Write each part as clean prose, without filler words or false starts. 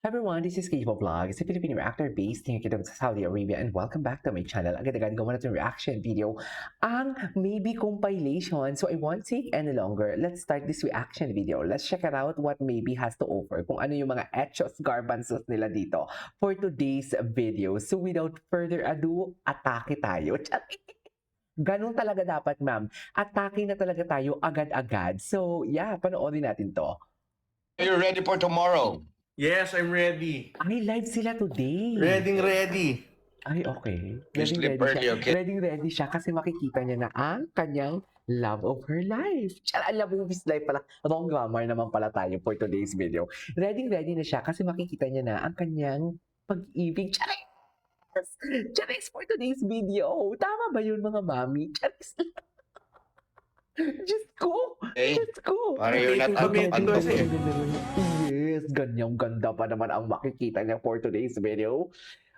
Hi everyone, this is Kijibo Vlog. It's a Filipino reactor based here kita sa Saudi Arabia and welcome back to my channel. Agad-agad gawa natin reaction video ang Maybe compilation. So I won't take any longer. Let's start this reaction video. Let's check it out what Maybe has to offer. Kung ano yung mga hechos garbanzos nila dito for today's video. So without further ado, atake tayo. Ganun talaga dapat, ma'am. Atake na talaga tayo agad-agad. So yeah, panoorin natin to. Are you ready for tomorrow? Yes, I'm ready. Ay, live sila today. Ready. Ay, okay. You sleep early, siya. okay? Ready siya kasi makikita niya na ang kanyang love of her life. Tsara, love of his life pala. Wrong grammar naman pala tayo for today's video. Ready na siya kasi makikita niya na ang kanyang pag-ibig. Charis! Charis for today's video. Tama ba yun mga mami? Charis Diyos ko! Okay. Diyos ko! Para you're not Commitment kasi. Yes, ganyang ganda pa naman ang makikita niya for today's video.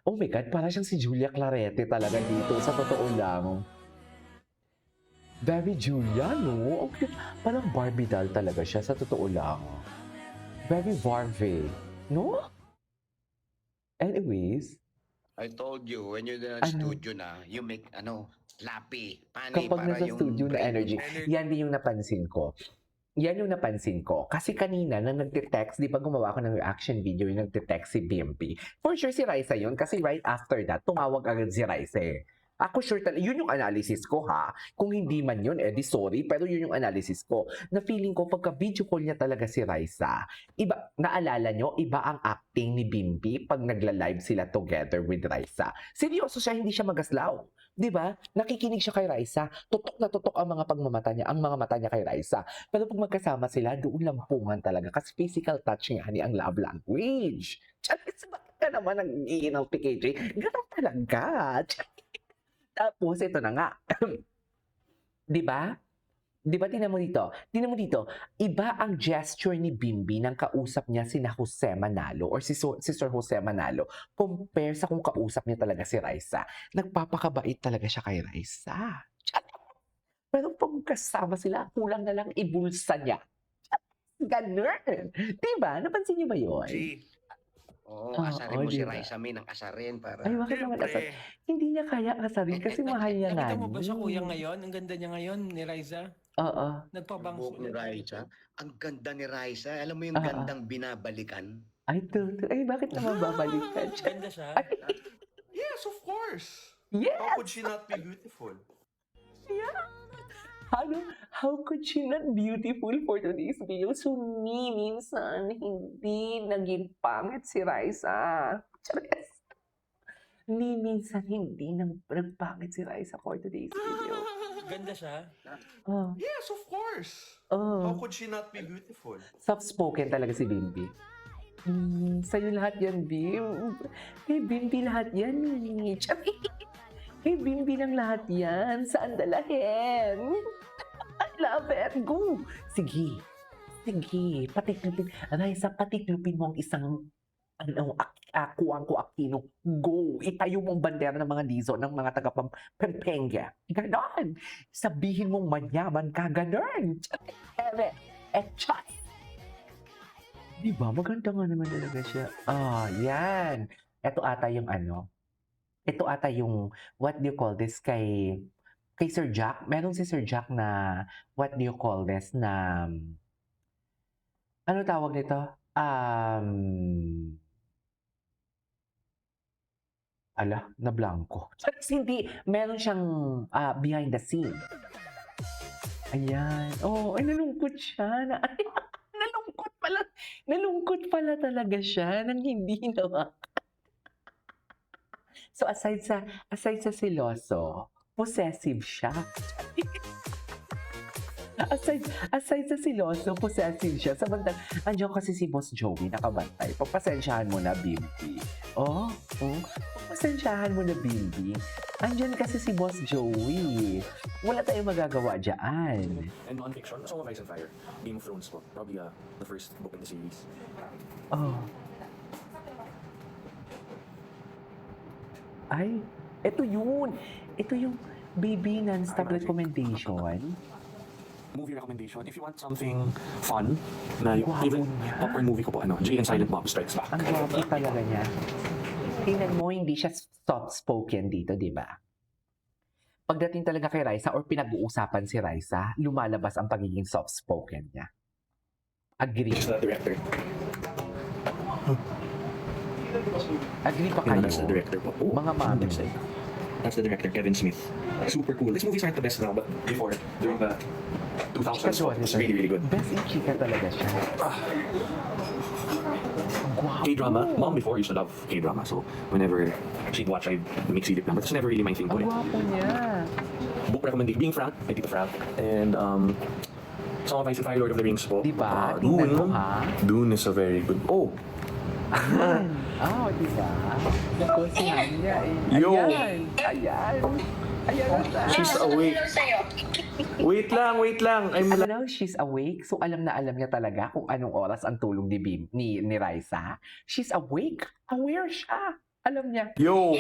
Oh my God, para siyang si Julia Clarete talaga dito. Sa totoo lang. Very Julia, no? Okay. Parang Barbie doll talaga siya, sa totoo lang. Very Barbie, no? Anyways, I told you, when you're in the Ano? studio na, you make, slappy. Panay kapag para nasa yung studio na brain. energy, yan din yung napansin ko. Yan yung napansin ko. Kasi kanina, nang nagte-text, di ba gumawa ko ng reaction video yung nagte-text si BMP. For sure si Raisa yun, kasi right after that, tumawag agad si Raisa eh. Ako sure talaga, yun yung analysis ko ha. Kung hindi man yun, di sorry, pero yun yung analysis ko. Na feeling ko, pagka video call niya talaga si Raisa, iba, naalala nyo, iba ang acting ni Bimbi pag nagla-live sila together with Raisa. Seryoso siya, hindi siya magaslaw. Di ba? Nakikinig siya kay Raisa. Tutok na tutok ang mga pagmamata niya, ang mga mata niya kay Raisa. Pero pag magkasama sila, doon lampungan talaga. Kasi physical touch nga ni ang love language. Charis, bakit ka naman nag-iinang PKJ? Ganun talaga. Tapos, ito na nga. Di ba? Di ba, tingnan mo dito. Tingnan mo dito. Iba ang gesture ni Bimbi nang kausap niya si Jose Manalo or si Sir Jose Manalo compare sa kung kausap niya talaga si Raisa. Nagpapakabait talaga siya kay Raisa. Pero pag kasama sila, kulang na lang ibulsa niya. Ganun. Di ba? Napansin niyo ba yun? G. Oo, Oo, asarin mo si diba? Raisa May ng asarin para... Ay, bakit naman asar? Siyempre. Hindi niya kaya asarin kasi mahal niya nga. Nakita mo ba siya kuya ngayon? Ang ganda niya ngayon ni Raisa. Oo. Nagpabangso Buhok ni ulit. Raisa. Ang ganda ni Raisa. Alam mo yung Oo. gandang binabalikan? Ay, ay, bakit naman babalikan siya? Ganda siya. Yes, of course. Yes! How could she not be beautiful? How could she not beautiful for today's video? So, minsan, hindi naging pangit si Raisa. Charis. Minsan, hindi nagpangit si Raisa for today's video. Ganda siya. Oh, Yes, of course. How oh. could she not be beautiful? Soft-spoken talaga si Bimbi. Sa'yo lahat yan, Bim. Kay Bimbi lahat yan, eh. Charis. Kay Bimbi lang lahat yan. Saan dalahin? I love it. Go! Sige. Sige. Patiklupin. Raisa, patiklupin mo ang isang kuwang ko Aquino. Go! Itayo mong bandera ng mga dizo, ng mga taga-Pampanga. Ganon. Sabihin mong manyaman ka. Ganon. Ere. Echat. Diba? Maganda nga naman talaga siya. Ah, yan. Ito ata yung ito ata yung, what do you call this, kay Sir Jack. Meron si Sir Jack na, what do you call this, na, ano tawag nito? Na blanco. Hindi, meron siyang behind the scene. Ayan. Oh, ay nalungkot siya. Nalungkot pala talaga siya nang hindi naman. So aside sa siloso, possessive siya. aside sa siloso, possessive siya. Samantala, andiyan kasi si Boss Joey nakabantay. Pagpasensyahan mo na, Bimbi. Pagpasensyahan mo na, Bimbi. Andiyan kasi si Boss Joey. Wala tayong magagawa dyan. And non-fiction, Song of Ice and Fire, Game of Thrones po. Probably the first book in the series. Oh. Ay, ito yun. Ito yung baby non-stop recommendation. movie recommendation. If you want something fun, na yung Wow, favorite niya. popcorn movie ko po, Jay and Silent Bob Strikes Back. Ang gwapo talaga niya. Tingnan mo, hindi siya soft-spoken dito, di ba? Pagdating talaga kay Raisa or pinag-uusapan si Raisa, lumalabas ang pagiging soft-spoken niya. Agree. He's the director. Agree pa You know, kayo? that's the director po. Oh, Mga mami. That's the director, Kevin Smith. Super cool. These movies aren't the best now, but before, during the 2000s, it's really, really good. Best in chika talaga siya. Ang gwapo. K-drama. Mom before used to love K-drama, so whenever she'd watch, I'd make silip lang. But it's never really my thing po Ang eh. gwapo niya. Book recommendation, Being Frank, by Tito Frank. And Song of Ice and Fire, Lord of the Rings po. Diba? Tingnan mo, Dune. ha? Dune is a very good. Oh! Ayan. Diba? Nakusihan niya eh. Yo! Ayan. Ayan. Ayan na siya. She's awake. Wait lang. I'm Alam na, she's awake. So, alam na alam niya talaga kung anong oras ang tulog ni ni Raisa. She's awake. Aware siya. Alam niya. Yo!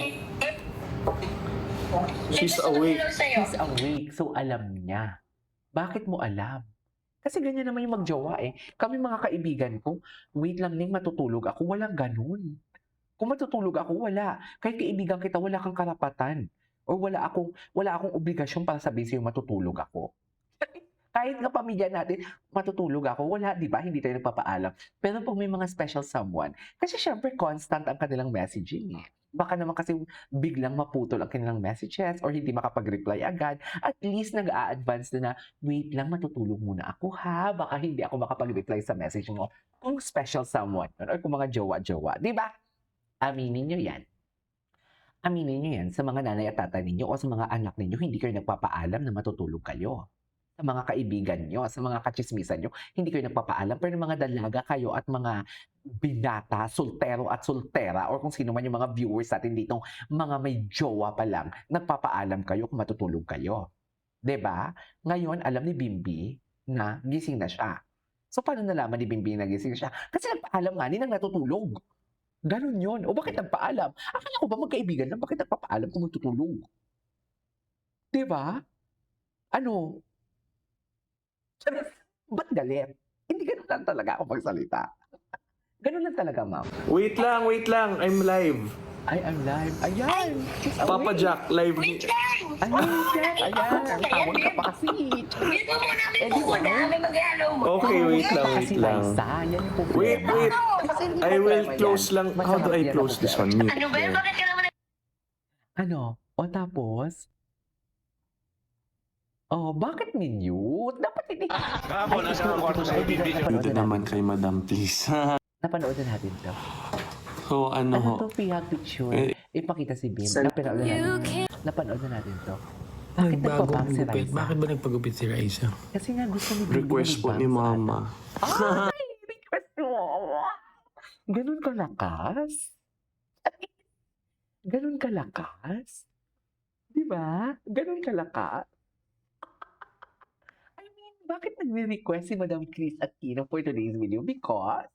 She's awake. She's awake. So, alam niya. Bakit mo alam? Kasi ganyan naman yung magjowa eh. Kami mga kaibigan ko, wait lang Ning, matutulog ako. Walang ganun. Kung matutulog ako, wala. Kahit kaibigan kita, wala kang karapatan. O wala akong obligasyon para sabihin sa'yo matutulog ako. Kahit nga pamilya natin, matutulog ako. Wala, di ba? Hindi tayo nagpapaalam. Pero pag may mga special someone, kasi syempre constant ang kanilang messaging eh. Baka naman kasi biglang maputol ang kanilang messages or hindi makapag-reply agad. At least nag-a-advance na wait lang, matutulog muna ako ha. Baka hindi ako makapag-reply sa message mo kung special someone or kung mga jowa-jowa. Di ba? Aminin nyo yan. Aminin nyo yan sa mga nanay at tatay ninyo o sa mga anak ninyo, hindi kayo nagpapaalam na matutulog kayo. Sa mga kaibigan nyo, sa mga kachismisan nyo, hindi kayo nagpapaalam. Pero mga dalaga kayo at mga binata, soltero at soltera, or kung sino man yung mga viewers natin dito, mga may jowa pa lang, nagpapaalam kayo kung matutulog kayo. 'Di ba? Ngayon, alam ni Bimbi na gising na siya. So, paano nalaman ni Bimbi na gising siya? Kasi nagpaalam nga nang natutulog. Ganun yun. O bakit nagpaalam? Akala ko ba magkaibigan lang, bakit nagpapaalam kung matutulog? 'Di ba? Ano? Ba't galit? Hindi ganun lang talaga ako magsalita. Ganun lang talaga, ma'am. Wait lang. I'm live. I am live. Ayan! She's Papa awake. Jack, live. Ayan, Jack. Ayan. Ang tawag ka pa kasi. Dito mo namin Eh, di po ba? dami mag-ano. Okay, wait lang. Kasi Liza, yan yung problema. Wait. Kasi hindi I will problema close yan. lang. How do Masarap I yan close ako, this Jack. one? Mute. Ano ba yun? Bakit ka naman Ano? O tapos? Oh, bakit minute? Dapat hindi. Ako, nasa kwarto sa ibibigay. Napanood na natin. kay Madam, please. Napanood na natin to. So, Ano to, Pihag Picture? Eh, Ipakita si Bim. Napanood na natin. Napanood na natin to. Bakit Bagong nagpabang si gupit. Raisa? Bakit ba nagpagupit si Raisa? Kasi nga gusto ni Bim request po ni Mama. Ay, request mo. Ganun kalakas? Ganun kalakas? Di ba? Ganun kalakas? I mean, bakit nagre-request si Madam Chris Aquino for today's video? Because,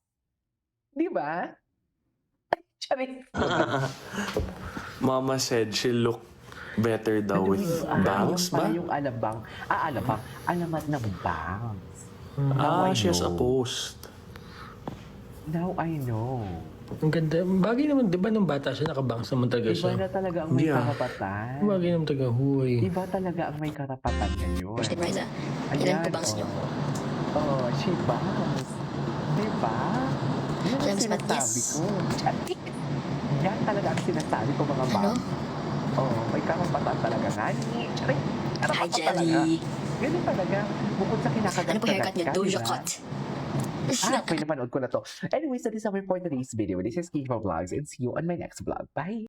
di ba? Charing. Mama said she look better daw with bangs ba? Yung alabang. Alabang. Alamat ng bangs. Now I She has a know. post. Now I know. Ang ganda. Bagay naman, di ba nung bata siya, nakabangs naman talaga Iba siya. na talaga ang may Yeah. karapatan. Bagay naman talaga, huy. Iba talaga ang may karapatan ngayon. Step Riza. Ayan, Ilan po bangs oh. nyo? Oh, she bangs. Diba? Yan ang James sinasabi Matias. ko. Yan talaga ang sinasabi ko, mga Ano? bangs. Oh, may karapatan talaga nga. Charing. Hi, Karapatan talaga. Jelly. Ganun talaga. Bukod sa kinakagat. Ano po haircut nyo? Doja cut. Pwede napanood ko na to. Anyways, that is our for today's video. This is Kiva Vlogs and see you on my next vlog. Bye!